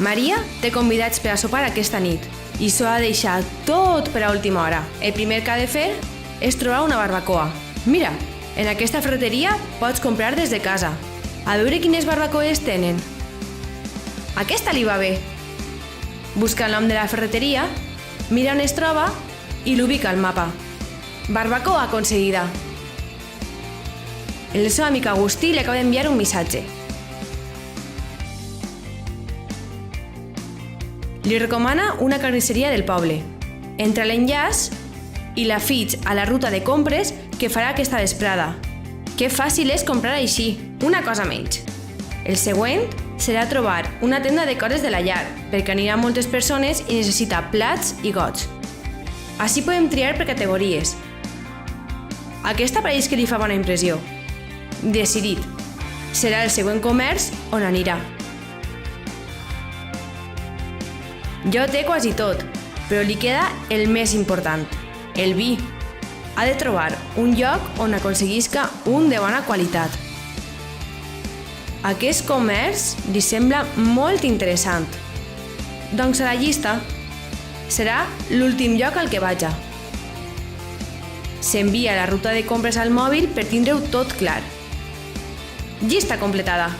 Maria té convidats per a sopar aquesta nit i s'ho ha de deixar tot per a última hora. El primer que ha de fer és trobar una barbacoa. Mira, en aquesta ferreteria pots comprar des de casa. A veure quines barbacoes tenen. Aquesta li va bé. Busca el nom de la ferreteria, mira on es troba i l'ubica al mapa. Barbacoa aconseguida. El seu amic Agustí li acaba d'enviar un missatge. Li recomana una carnisseria del poble. Entra a l'enllaç i la fitx a la ruta de compres que farà aquesta vesprada. Que fàcil és comprar així, una cosa menys. El següent serà trobar una tenda de coses de la llar, perquè aniran moltes persones i necessita plats i gots. Així podem triar per categories. Aquesta pareix que li fa bona impressió. Decidit. Serà el següent comerç on anirà. Ja ho té quasi tot, però li queda el més important, el vi. Ha de trobar un lloc on aconseguisca un de bona qualitat. Aquest comerç li sembla molt interessant. Doncs a la llista serà l'últim lloc al que vaja. S'envia la ruta de compres al mòbil per tindre-ho tot clar. Llista completada.